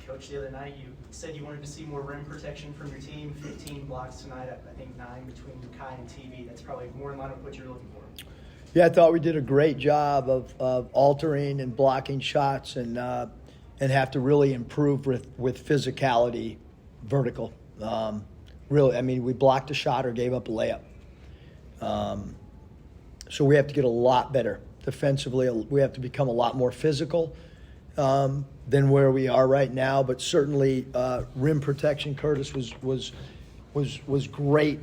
Coach, the other night you said you wanted to see more rim protection from your team. 15 blocks tonight, I think 9 between Kai and TV. That's probably more in line with what you're looking for. Yeah, I thought we did a great job of altering and blocking shots and have to really improve with physicality, vertical. Really, I mean, we blocked a shot or gave up a layup. So we have to get a lot better defensively. We have to become a lot more physical than where we are right now. But certainly, rim protection, Curtis was great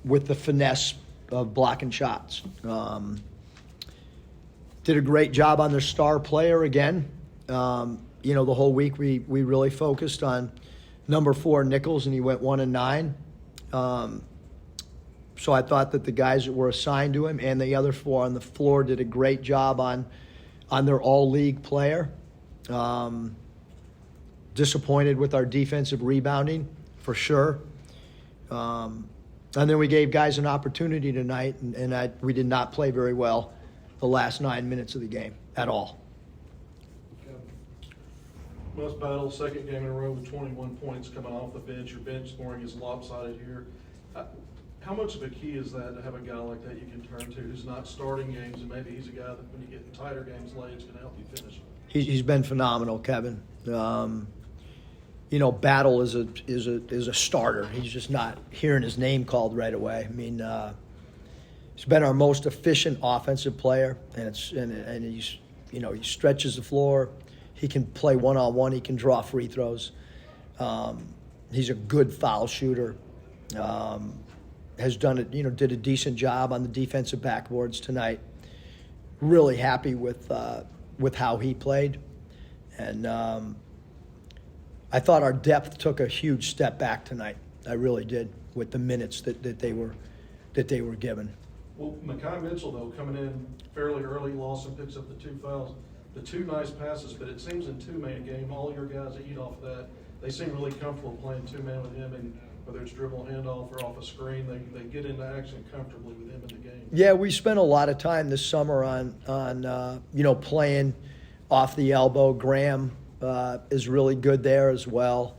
with the finesse of blocking shots. Did a great job on their star player again. The whole week we really focused on number 4 Nichols, and he went 1 and 9. So I thought that the guys that were assigned to him and the other 4 on the floor did a great job on their all-league player. Disappointed with our defensive rebounding, for sure. And then we gave guys an opportunity tonight, and we did not play very well the last 9 minutes of the game at all. West Battle, second game in a row with 21 points coming off the bench. Your bench scoring is lopsided here. How much of a key is that to have a guy like that you can turn to who's not starting games, and maybe he's a guy that when you get in tighter games late, it's going to help you finish? He's been phenomenal, Kevin. Battle is a starter. He's just not hearing his name called right away. I mean, he's been our most efficient offensive player, and he's he stretches the floor. He can play one-on-one. He can draw free throws. He's a good foul shooter. Has done it, did a decent job on the defensive backboards tonight. Really happy with how he played. And I thought our depth took a huge step back tonight. I really did, with the minutes that they were given. Well, Mekhi Mitchell, though, coming in fairly early, Lawson picks up the 2 fouls. The 2 nice passes, but it seems in two-man game, all your guys that eat off of that, they seem really comfortable playing 2-man with him, and whether it's dribble handoff or off a screen, they get into action comfortably with him in the game. Yeah, we spent a lot of time this summer on playing off the elbow. Graham is really good there as well.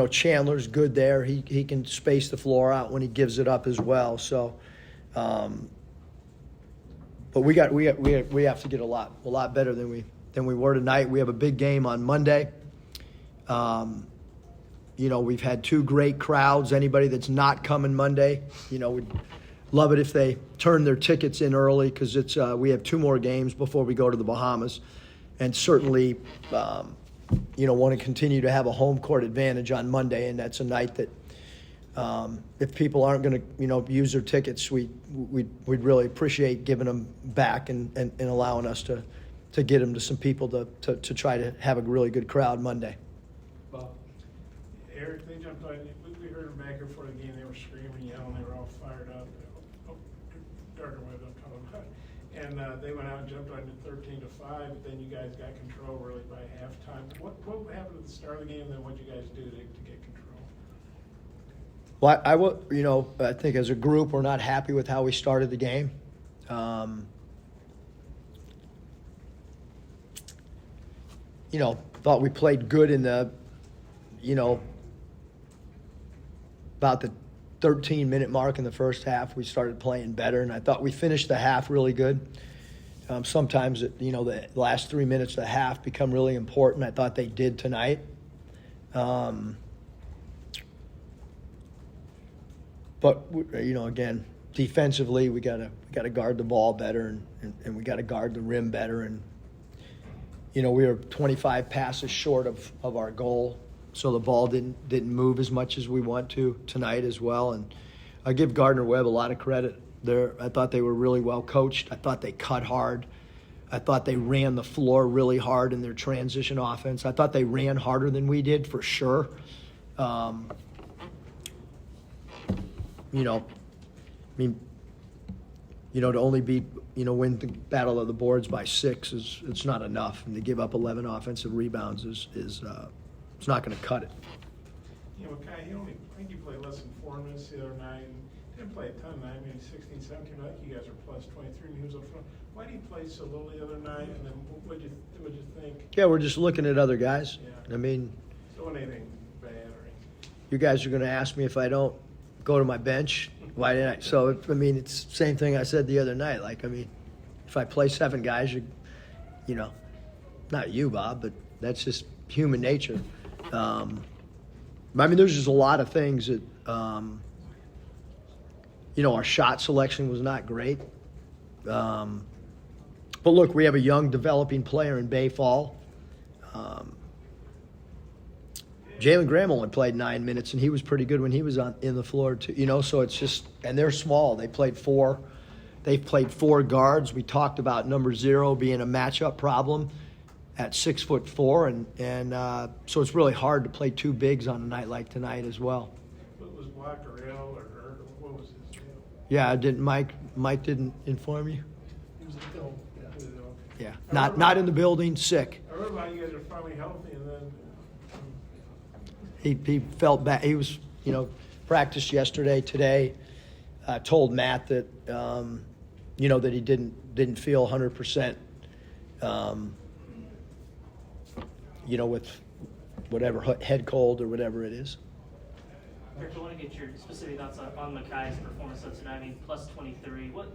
Chandler's good there. He can space the floor out when he gives it up as well. So. But we have to get a lot better than we were tonight. We have a big game on Monday. We've had 2 great crowds. Anybody that's not coming Monday, we'd love it if they turn their tickets in early, because we have 2 more games before we go to the Bahamas, and certainly want to continue to have a home court advantage on Monday, and that's a night that. If people aren't going to, use their tickets, we'd really appreciate giving them back and allowing us to get them to some people to try to have a really good crowd Monday. Bob. Eric, they jumped on you. We heard them back here before the game. They were screaming, yelling. They were all fired up. Gardner-Webb, I'm talking about. And they went out and jumped on you 13-5, but then you guys got control really by halftime. What happened at the start of the game, and then what did you guys do to get control? Well, I think as a group, we're not happy with how we started the game. Thought we played good in the, about the 13-minute mark in the first half. We started playing better, and I thought we finished the half really good. Sometimes, the last 3 minutes of the half become really important. I thought they did tonight. But again, defensively, we gotta guard the ball better, and we gotta guard the rim better. And we were 25 passes short of our goal, so the ball didn't move as much as we want to tonight as well. And I give Gardner-Webb a lot of credit there. I thought they were really well coached. I thought they cut hard. I thought they ran the floor really hard in their transition offense. I thought they ran harder than we did, for sure. To only beat, win the battle of the boards by 6 it's not enough. And to give up 11 offensive rebounds is it's not going to cut it. Kai, I think you played less than 4 minutes the other night. Didn't play a ton tonight. 16, 17. I think you guys are plus 23. And he was up front. Why did he play so little the other night? And then what'd you think? think? Yeah, we're just looking at other guys. Yeah. I mean, Doing anything bad or anything? you guys are going to ask me if I don't go to my bench. Why didn't I? So, I mean, it's the same thing I said the other night. Like, I mean, if I play 7 guys, you know, not you, Bob, but that's just human nature. I mean, there's just a lot of things that, you know, our shot selection was not great. But look, we have a young developing player in Bay Fall. Jalen Graham only played 9 minutes, and he was pretty good when he was in the floor too. You know, so it's just, and they're small. They've played 4 guards. We talked about number 0 being a matchup problem at 6'4", and so it's really hard to play 2 bigs on a night like tonight as well. What was Walker L or what was his deal? Yeah, didn't Mike didn't inform you? He was a film, yeah. Yeah, not in the building, sick. I remember how you guys are finally healthy and then. He felt bad. He was, you know, practiced yesterday, today. Told Matt that, you know, that he didn't feel 100%. You know, with whatever head cold or whatever it is. Eric, I want to get your specific thoughts on Makai's performance of tonight. I mean, plus 23. What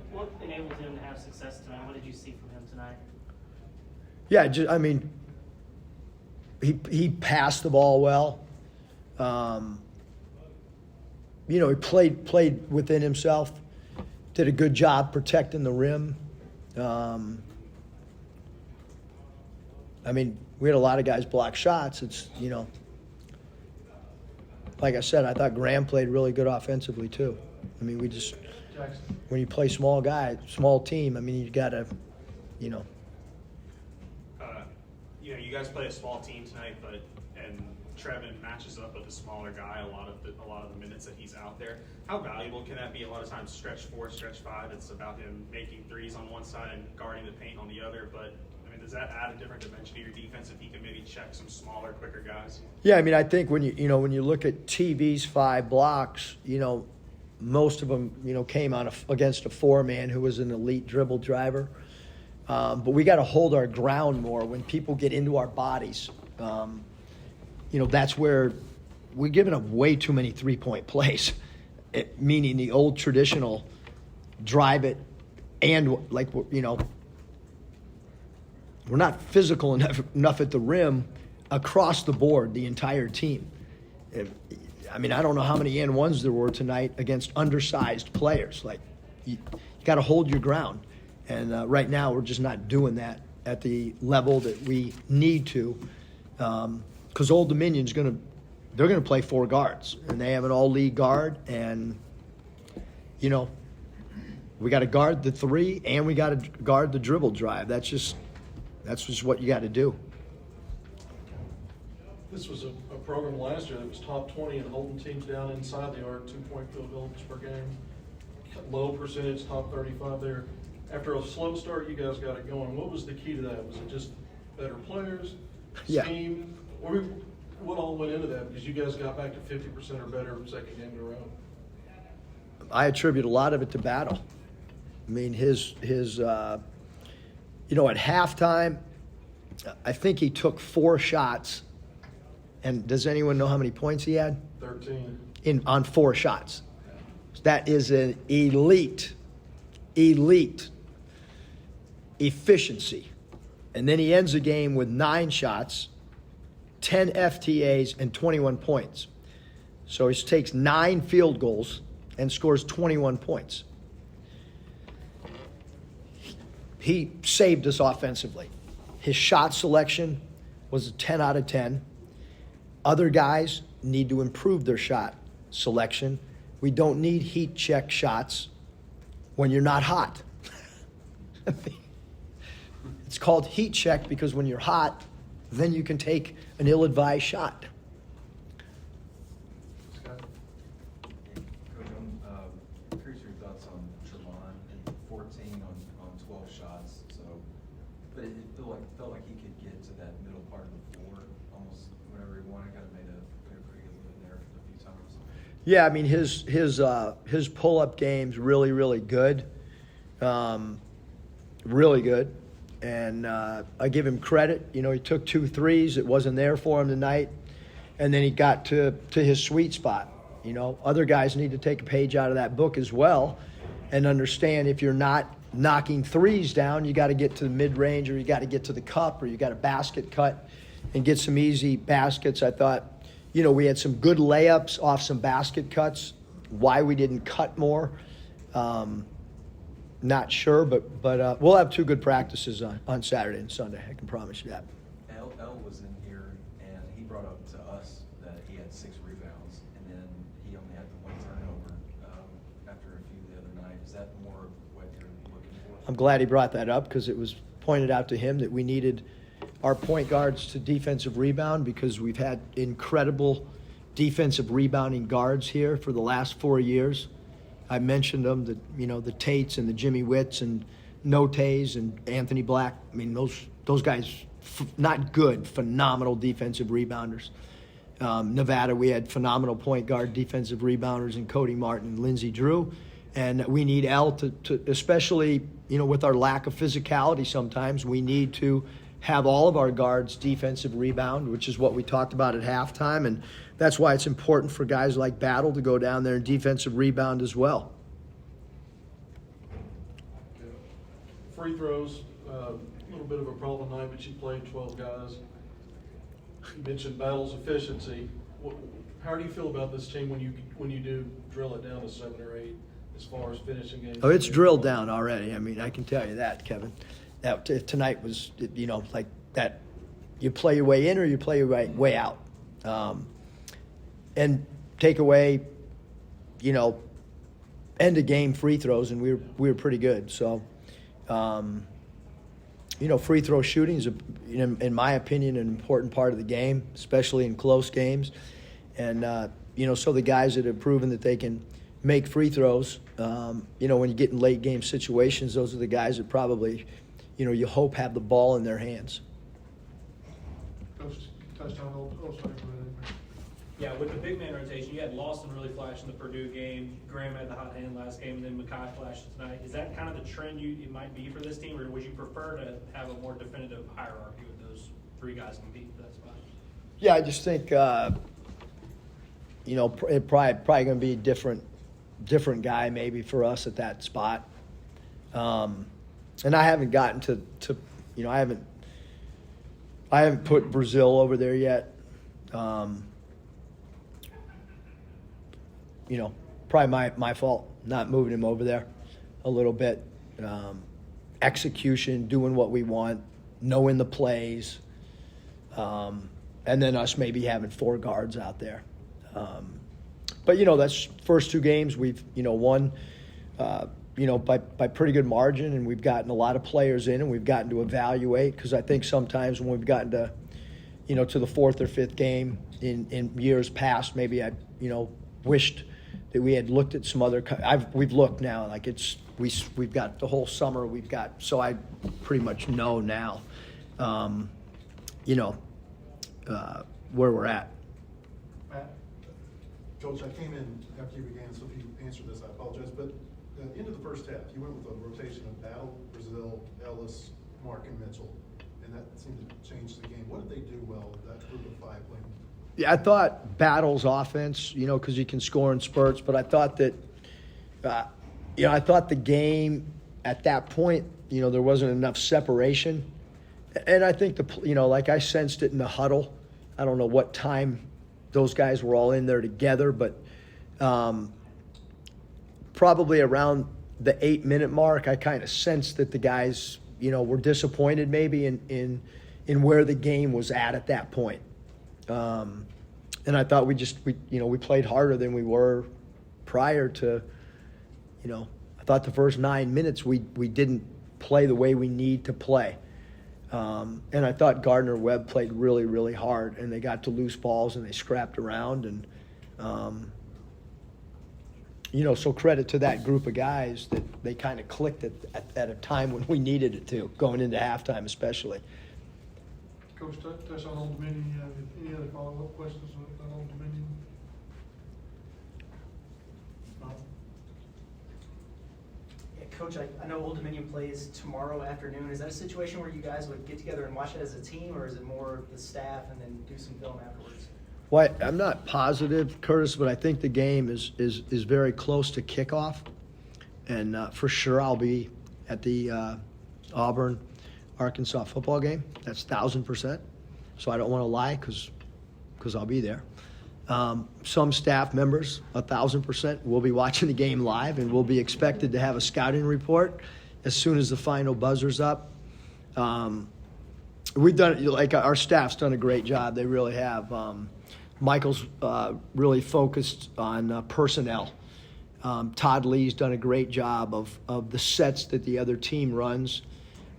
enabled him to have success tonight? What did you see from him tonight? Yeah, I mean, he passed the ball well. You know, he played within himself. Did a good job protecting the rim. I mean, we had a lot of guys block shots. It's, you know, like I said, I thought Graham played really good offensively too. I mean, we just, when you play small team, I mean, you got to, you know. You know, you guys play a small team tonight, and Trevin matches up with a smaller guy a lot of the minutes that he's out there. How valuable can that be? A lot of times, stretch 4, stretch 5, it's about him making threes on one side and guarding the paint on the other. But I mean, does that add a different dimension to your defense if he can maybe check some smaller, quicker guys? Yeah, I mean, I think when you look at TV's 5 blocks, you know, most of them, you know, came against a 4-man who was an elite dribble driver. But we got to hold our ground more when people get into our bodies. You know, that's where we're giving up way too many 3-point plays, meaning the old traditional drive it and, like, you know, we're not physical enough at the rim across the board, the entire team. I mean, I don't know how many N1s there were tonight against undersized players. Like, you got to hold your ground. And right now, we're just not doing that at the level that we need to. Because Old Dominion's they're going to play 4 guards. And they have an all-league guard. And, you know, we got to guard the 3 and we got to guard the dribble drive. That's just what you got to do. This was a program last year that was top 20 in holding teams down inside the arc, 2-point field goals per game. Low percentage, top 35 there. After a slow start, you guys got it going. What was the key to that? Was it just better players, scheme? Yeah. Or what all went into that? Because you guys got back to 50% or better second game in a row. I attribute a lot of it to Battle. I mean, his you know, at halftime, I think he took 4 shots. And does anyone know how many points he had? 13. On 4 shots. That is an elite efficiency. And then he ends the game with 9 shots, 10 FTAs, and 21 points. So he takes 9 field goals and scores 21 points. He saved us offensively. His shot selection was a 10 out of 10. Other guys need to improve their shot selection. We don't need heat check shots when you're not hot. It's called heat check because when you're hot, then you can take an ill-advised shot. Scott? Coach, I'm curious your thoughts on Trevon, 14 on 12 shots. So, but it felt like he could get to that middle part of the floor almost whenever he wanted. Kind of made a pretty good living there a few times. Yeah, I mean his pull-up game's really good, really good. And I give him credit. You know, he took 2 threes. It wasn't there for him tonight. And then he got to his sweet spot. You know, other guys need to take a page out of that book as well and understand if you're not knocking threes down, you got to get to the mid-range, or you got to get to the cup, or you got to basket cut and get some easy baskets. I thought, you know, we had some good layups off some basket cuts. Why we didn't cut more, not sure, but we'll have 2 good practices on Saturday and Sunday. I can promise you that. L was in here, and he brought up to us that he had 6 rebounds, and then he only had the 1 turnover after a few the other night. Is that more of what you're looking for? I'm glad he brought that up because it was pointed out to him that we needed our point guards to defensive rebound because we've had incredible defensive rebounding guards here for the last 4 years. I mentioned them, the Tates and the Jimmy Witts and Notays and Anthony Black. I mean, those guys, not good, phenomenal defensive rebounders. Nevada, we had phenomenal point guard defensive rebounders in Cody Martin and Lindsey Drew. And we need L to especially, you know, with our lack of physicality sometimes, we need to have all of our guards defensive rebound, which is what we talked about at halftime. And that's why it's important for guys like Battle to go down there and defensive rebound as well. Free throws, a little bit of a problem tonight, but you played 12 guys. You mentioned Battle's efficiency. How do you feel about this team when you do drill it down to 7 or 8 as far as finishing games? Oh, it's drilled down already. I mean, I can tell you that, Kevin. That tonight was, you know, like that. You play your way in or you play your way out, and take away, you know, end of game free throws, and we were pretty good. So, you know, free throw shooting is, in my opinion, an important part of the game, especially in close games. And you know, so the guys that have proven that they can make free throws, you know, when you get in late game situations, those are the guys that probably, you know, you hope have the ball in their hands. Coach touched on sorry. Yeah, with the big man rotation, you had Lawson really flash in the Purdue game. Graham had the hot hand last game, and then Mackay flashed tonight. Is that kind of the trend it might be for this team, or would you prefer to have a more definitive hierarchy with those 3 guys competing for that spot? Yeah, I just think, you know, it probably going to be a different guy maybe for us at that spot. And I haven't gotten to you know, I haven't put Brazil over there yet. You know, probably my fault not moving him over there a little bit. Execution, doing what we want, knowing the plays, and then us maybe having 4 guards out there. But, you know, that's first 2 games we've, you know, won, you know, by pretty good margin, and we've gotten a lot of players in, and we've gotten to evaluate, because I think sometimes when we've gotten to, you know, to the 4th or 5th game in years past, maybe I, you know, wished that we had looked at some other. We've looked now, like we've got the whole summer. We've got, so I pretty much know now, you know, where we're at. Matt? Coach, I came in after you began, so if you answered this, I apologize. But at the end of the first half, you went with a rotation of Battle, Brazil, Ellis, Mark, and Mitchell, and that seemed to change the game. What did they do well with that group of 5 playing? Yeah, I thought Battle's offense, you know, because he can score in spurts, but I thought that, you know, I thought the game at that point, you know, there wasn't enough separation. And I think, you know, like I sensed it in the huddle. I don't know what time those guys were all in there together, but probably around the 8-minute mark, I kind of sensed that the guys, you know, were disappointed maybe in where the game was at that point. And I thought we played harder than we were prior to, you know, I thought the first 9 minutes we didn't play the way we need to play. And I thought Gardner-Webb played really, really hard, and they got to loose balls and they scrapped around. And, you know, so credit to that group of guys that they kind of clicked at a time when we needed it to, going into halftime especially. Coach, touch on Old Dominion. You have any other follow-up questions on Old Dominion? Yeah, Coach, I know Old Dominion plays tomorrow afternoon. Is that a situation where you guys would get together and watch it as a team, or is it more the staff and then do some film afterwards? Well, I'm not positive, Curtis, but I think the game is very close to kickoff. And for sure I'll be at the Auburn-Arkansas football game. That's 1,000%. So I don't want to lie because I'll be there. Some staff members, 1,000%, will be watching the game live, and will be expected to have a scouting report as soon as the final buzzer's up. We've done, like, our staff's done a great job. They really have. Michael's really focused on personnel. Todd Lee's done a great job of the sets that the other team runs.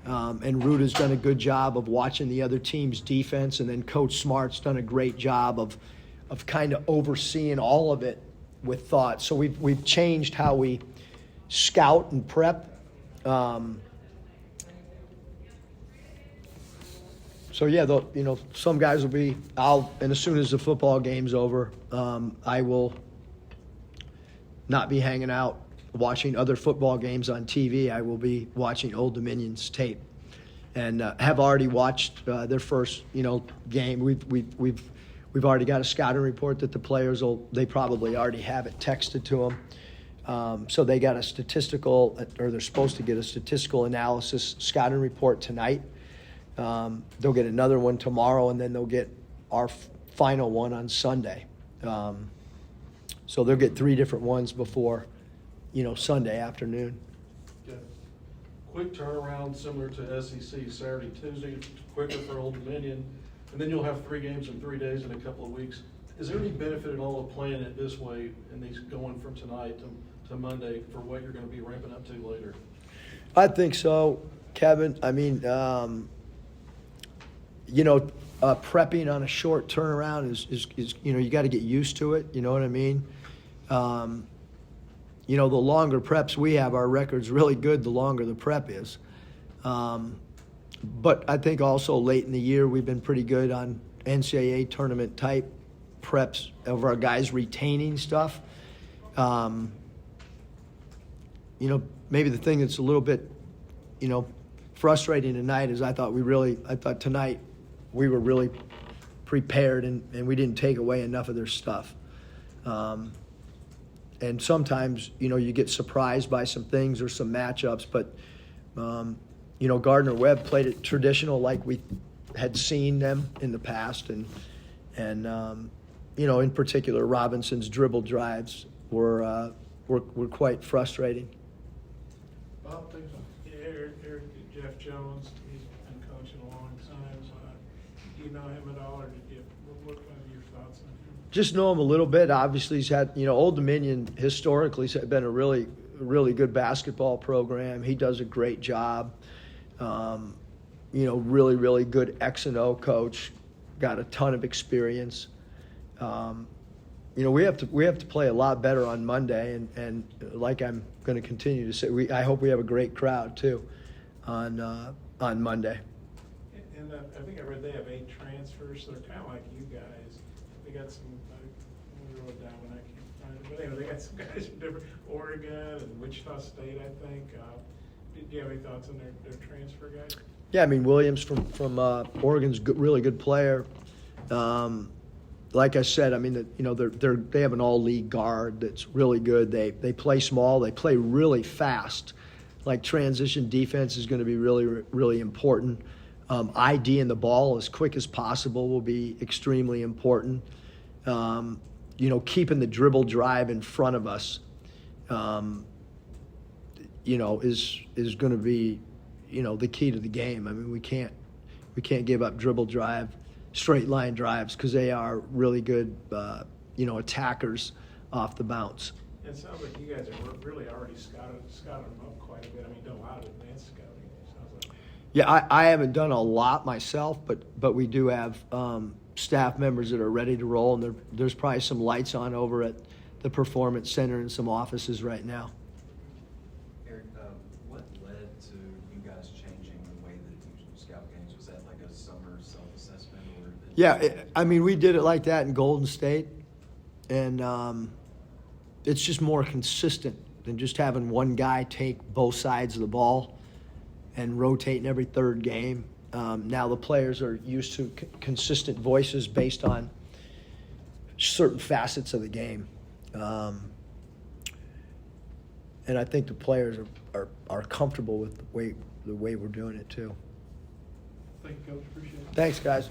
And Ruta's done a good job of watching the other team's defense. And then Coach Smart's done a great job of kind of overseeing all of it with thought. So we've changed how we scout and prep. So yeah, some guys will be. And as soon as the football game's over, I will not be hanging out watching other football games on TV. I will be watching Old Dominion's tape, and have already watched their first game. We've already got a scouting report that the players they probably already have it texted to them. So they got a statistical, or they're supposed to get a statistical analysis scouting report tonight. They'll get another one tomorrow, and then they'll get our final one on Sunday. So they'll get 3 different ones before, Sunday afternoon. Okay. Quick turnaround, similar to SEC, Saturday, Tuesday, quicker for Old Dominion, and then you'll have 3 games in 3 days in a couple of weeks. Is there any benefit at all of playing it this way, and these going from tonight to Monday, for what you're going to be ramping up to later? I think so, Kevin. I mean, prepping on a short turnaround is you got to get used to it. You know what I mean? The longer preps we have, our record's really good, the longer the prep is. But I think also late in the year, we've been pretty good on NCAA tournament type preps of our guys retaining stuff. Maybe the thing that's a little bit, frustrating tonight is I thought tonight we were really prepared and we didn't take away enough of their stuff. And sometimes, you get surprised by some things or some matchups, but, Gardner-Webb played it traditional like we had seen them in the past. And in particular, Robinson's dribble drives were quite frustrating. Bob, thanks. Eric, Jeff Jones, he's been coaching a long time. Do you know him at all, or what are your thoughts on him? Just know him a little bit. Obviously, he's had, Old Dominion historically has been a really, really good basketball program. He does a great job. Really, really good X and O coach. Got a ton of experience. We have to play a lot better on Monday, and like I'm going to continue to say, I hope we have a great crowd too on Monday. And I think I read they have 8 transfers, so they're kind of like you guys. They got some. I wrote it down when I can't find it. But anyway, they got some guys from different Oregon and Wichita State, I think. Do you have any thoughts on their transfer guys? Yeah, I mean Williams from Oregon's really good player. Like I said, I mean they have an all-league guard that's really good. They play small. They play really fast. Like transition defense is going to be really, really important. ID in the ball as quick as possible will be extremely important. Keeping the dribble drive in front of us, is going to be, the key to the game. I mean, we can't give up dribble drive, straight line drives, because they are really good, attackers off the bounce. It sounds like you guys are really already scouted them up quite a bit. I mean, done a lot of advanced scouting. It sounds like. Yeah, I haven't done a lot myself, but we do have staff members that are ready to roll, and there's probably some lights on over at the Performance Center and some offices right now. Eric, what led to you guys changing the way that you scout games? Was that like a summer self-assessment? Yeah, we did it like that in Golden State, and it's just more consistent than just having one guy take both sides of the ball and rotating every third game. Now the players are used to consistent voices based on certain facets of the game. And I think the players are comfortable with the way we're doing it too. Thank you, Coach, appreciate it. Thanks, guys.